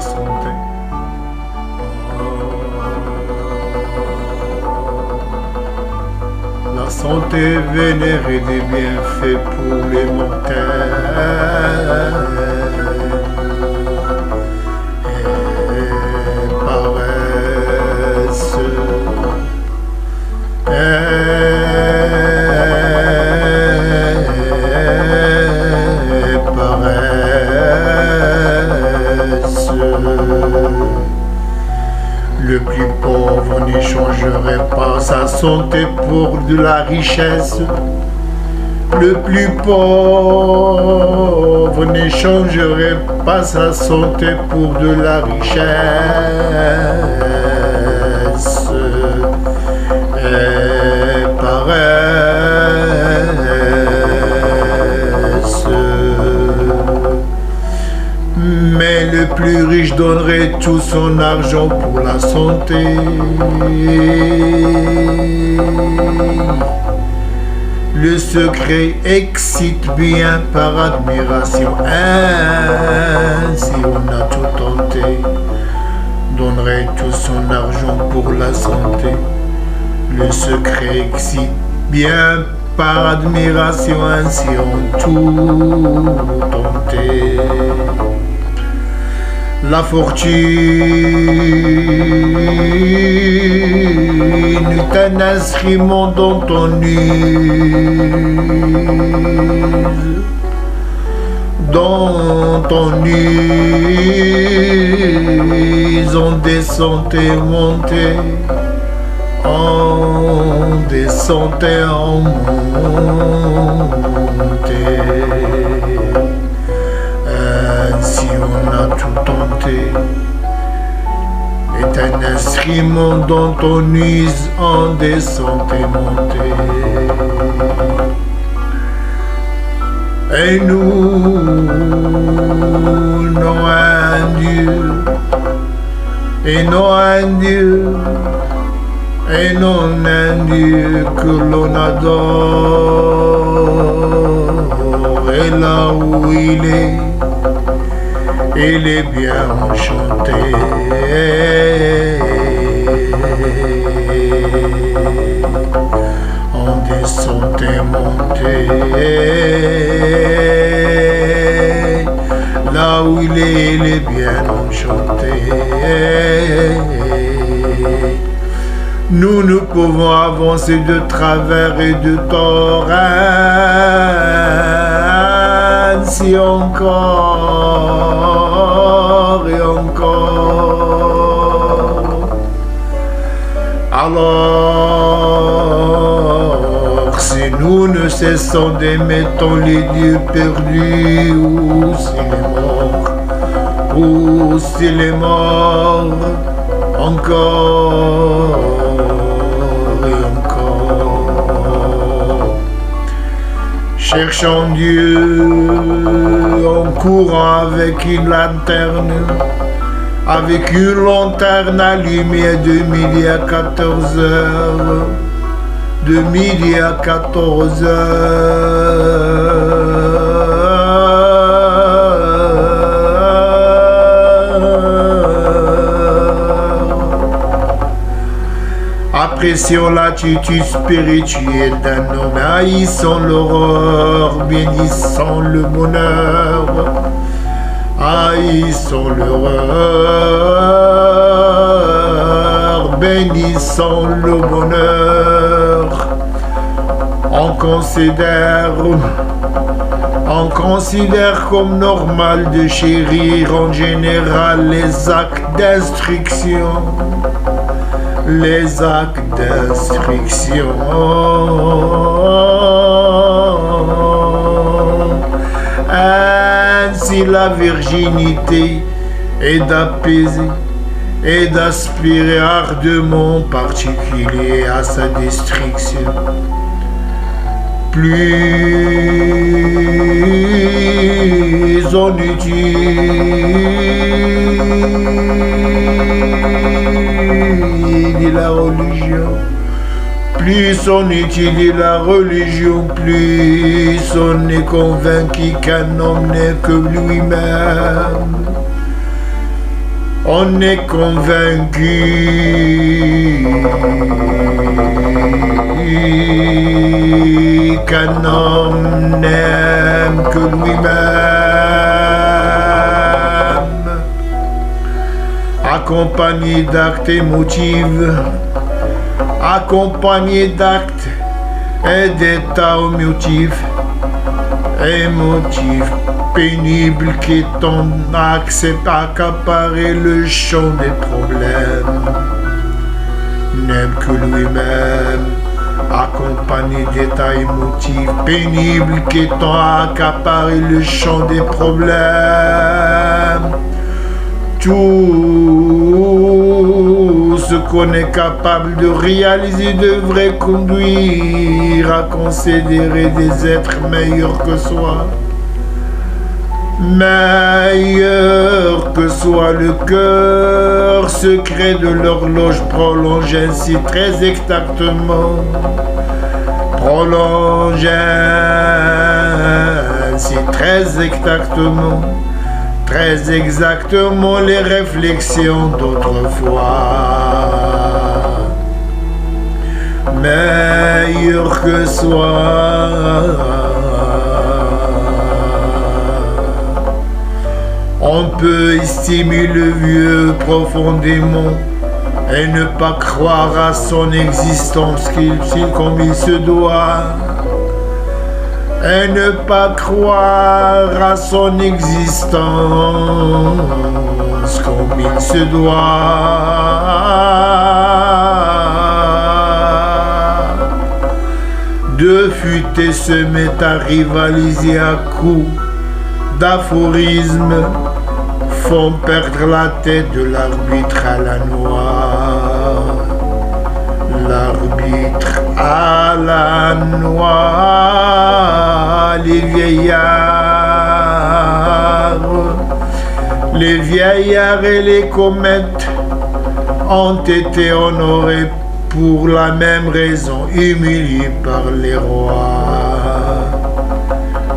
la santé. La santé vénérée des bienfaits pour les mortels. Et paresse. Le plus pauvre n'échangerait pas sa santé pour de la richesse. Le plus pauvre n'échangerait pas sa santé pour de la richesse. Et paresse. Mais le plus riche donnerait tout son argent pour la santé. Le secret excite bien par admiration. Ainsi on a tout tenté. Donnerait tout son argent pour la santé. Le secret excite bien par admiration. Ainsi on tout tenté. La fortune est un instrument dont on use, on descend et monte, on descend et on monte. Ainsi on a tout tenté, est un instrument dont on use en descend et montée. Et nous, non un Dieu, et non un Dieu, et non un Dieu que l'on adore. Et là où il est bien enchanté. On descend et monté. Là où il est bien enchanté. Nous ne pouvons avancer de travers et de tort. Ainsi encore et encore. Alors, si nous ne cessons d'aimer tant les dieux perdus, ou s'il est mort, encore et encore. Cherchant Dieu en courant avec une lanterne, allumée de midi à 14 heures, de midi à 14 heures. Apprécions l'attitude spirituelle d'un homme, haïssant l'aurore, bénissant le bonheur, haïssant l'horreur, bénissant le bonheur. On considère comme normal de chérir en général les actes d'instruction. Les actes d'instruction. Ainsi la virginité est d'apaiser et d'aspirer ardemment particulier à sa destruction. Plus on étudie la religion, plus on étudie la religion, plus on est convaincu qu'un homme n'est que lui-même. On est convaincu qu'un homme n'aime que lui-même, accompagné d'actes émotifs, accompagné d'actes et d'états émotifs pénibles qui t'ont accaparé le champ des problèmes. N'aime que lui-même, accompagné d'états émotifs pénibles qui t'ont accaparé le champ des problèmes. Tout ce qu'on est capable de réaliser devrait conduire à considérer des êtres meilleurs que soi. Meilleur que soit le cœur secret de l'horloge prolonge ainsi très exactement, très exactement les réflexions d'autrefois. Meilleur que soi. On peut estimer le vieux profondément et ne pas croire à son existence comme il se doit. Et ne pas croire à son existence comme il se doit. Deux futés se mettent à rivaliser à coups d'aphorismes, font perdre la tête de l'arbitre à la noix. L'arbitre à la noix, les vieillards et les comètes ont été honorés pour la même raison, humiliés par les rois.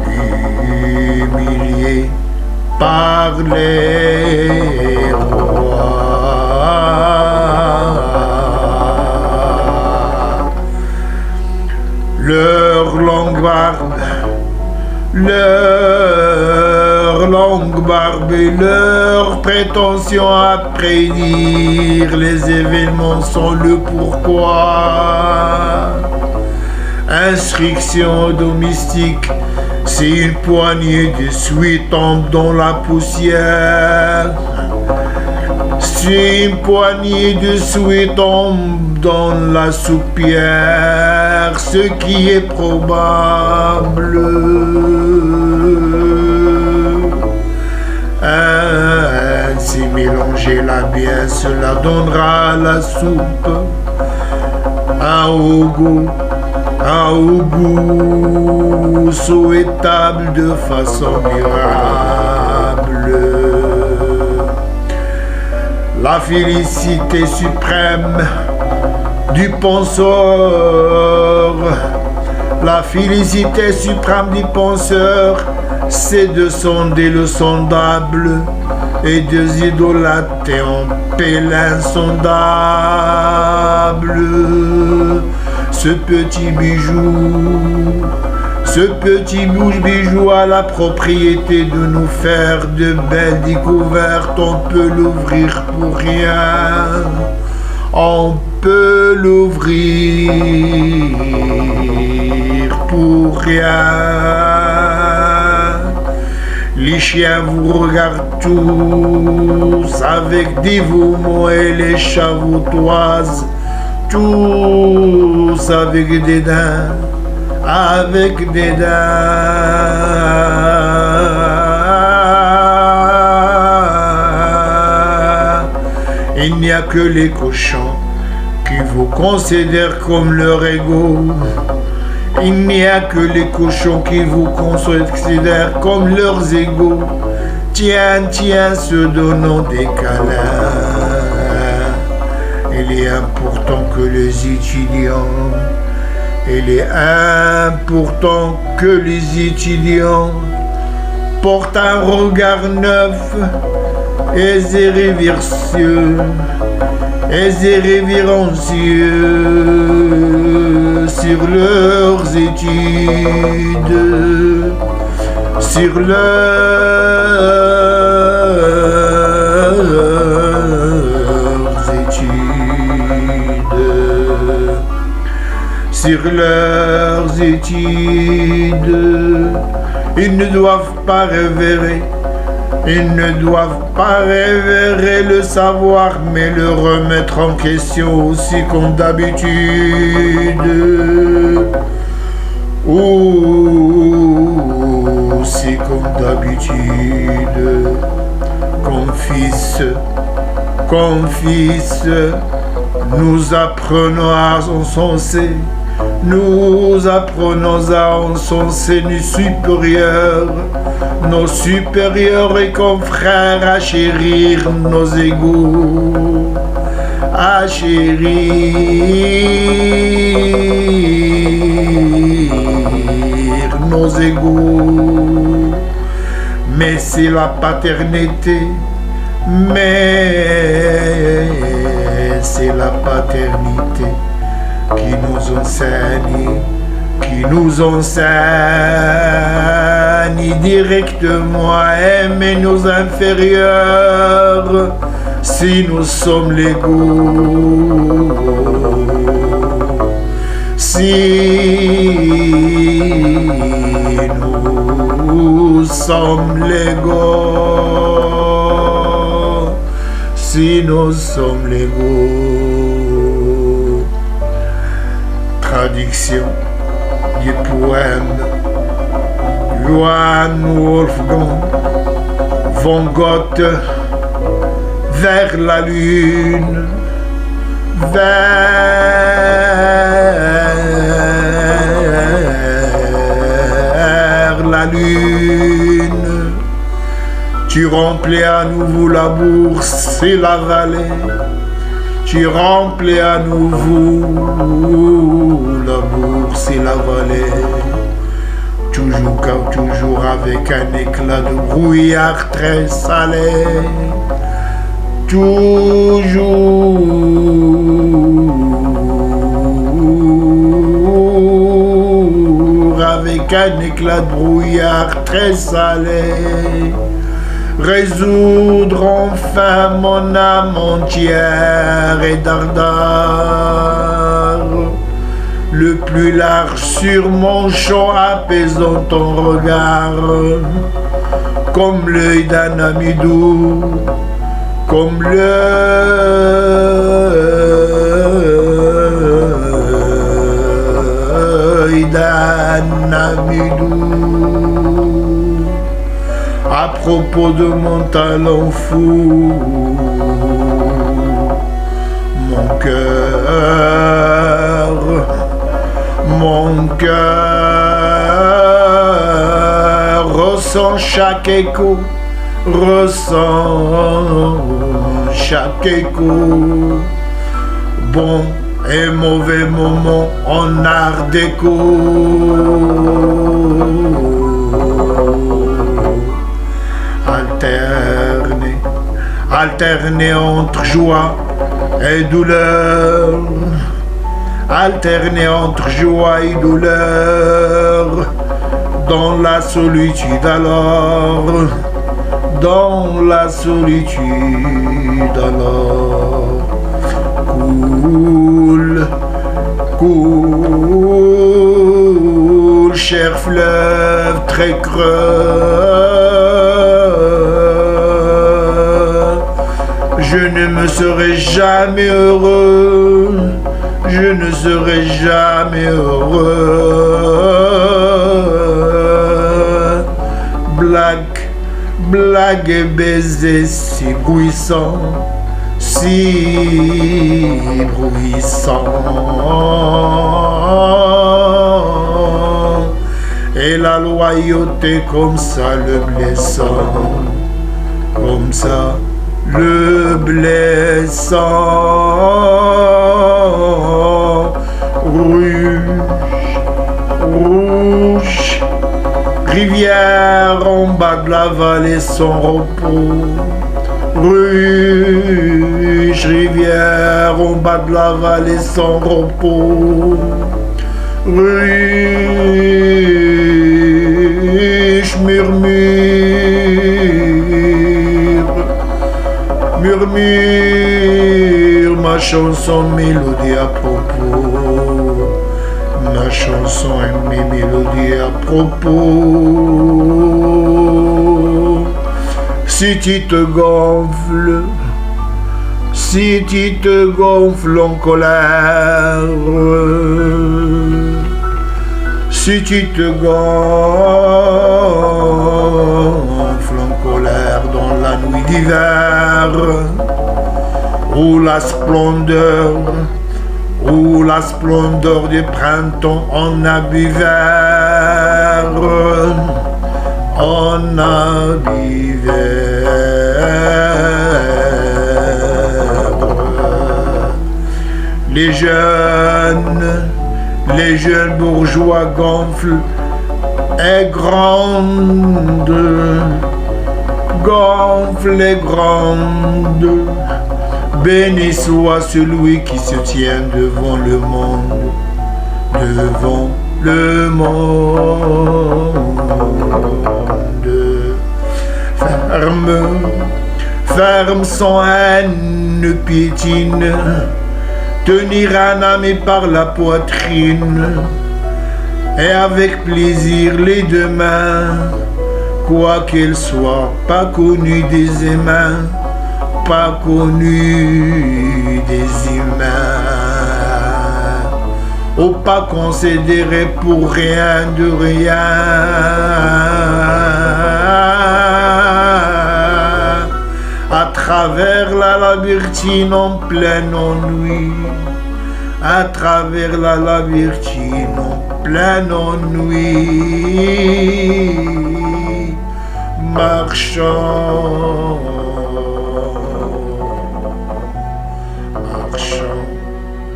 Humiliés par les rois. Leur longue barbe et leur prétention à prédire les événements sont le pourquoi. Instruction domestique, c'est une poignée de suie tombe dans la poussière. Si une poignée de suie tombe dans la soupière, ce qui est probable. Ainsi mélangez-la bien, cela donnera à la soupe un haut goût souhaitable de façon durable. La félicité suprême du penseur, la félicité suprême du penseur, c'est de sonder le sondable et de s'idolâtrer en paix l'insondable. Ce petit bijou a la propriété de nous faire de belles découvertes. On peut l'ouvrir pour rien. On peut l'ouvrir pour rien. Les chiens vous regardent tous avec dévouement et les chats vous toisent tous avec dédain, Il n'y a que les cochons qui vous considèrent comme leur égaux. Il n'y a que les cochons qui vous considèrent comme leurs égaux. Tiens, se donnant des câlins. Il est important que les étudiants portent un regard neuf et irrévérencieux, sur leurs études, sur leurs études, sur leurs études. Ils ne doivent pas révérer, ils ne doivent pas révérer le savoir, mais le remettre en question aussi comme d'habitude. Aussi comme d'habitude, comme fils, nous apprenons à encenser. Nous apprenons à encenser nos supérieurs et confrères, à chérir nos égaux, à chérir nos égaux. Mais c'est la paternité, c'est la paternité qui nous enseigne directement à aimer nos inférieurs si nous sommes légaux. Si nous sommes légaux, si nous sommes légaux. Traduction du poème Johann Wolfgang von Goethe, vers la lune, vers la lune. Tu remplis à nouveau la bourse et la vallée. Tu remplis à nouveau la bourse et la vallée. Toujours avec un éclat de brouillard très salé. Toujours avec un éclat de brouillard très salé. Résoudre enfin mon âme entière et dardard. Le plus large sur mon champ apaisant ton regard, comme l'œil d'un ami doux, comme l'œil d'un ami doux. À propos de mon talent fou, mon cœur ressent chaque écho, bon et mauvais moment en art déco. Alterner entre joie et douleur, alterner entre joie et douleur, dans la solitude alors, dans la solitude alors. Coule, cher fleuve très creux. Je ne me serai jamais heureux, je ne serai jamais heureux. Blague et baiser si bruissant, si bruissant. Et la loyauté comme ça le blessant, comme ça le blessant. Rouge, rivière en bas de la vallée sans repos, Riche rivière au bas de la vallée sans repos. Riche murmure, murmure ma chanson, mélodie à propos. Ma chanson et mes mélodies à propos. Si tu te gonfles, si tu te gonfles en colère, si tu te gonfles en colère dans la nuit d'hiver, où la splendeur du printemps en habit vert, en habit vert. Les jeunes bourgeois gonflent et gonflent et grandent. Béni soit celui qui se tient devant le monde, devant le monde. Ferme sans haine piétine, tenir un ami par la poitrine, et avec plaisir les deux mains, quoi qu'elles soient pas connues des humains, pas connu des humains, ou pas considéré pour rien de rien, à travers la labyrintine en plein ennui, à travers la labyrintine en plein ennui, marchant,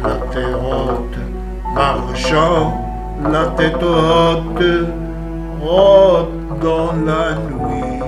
la tête haute, marchant, la tête haute, haute dans la nuit.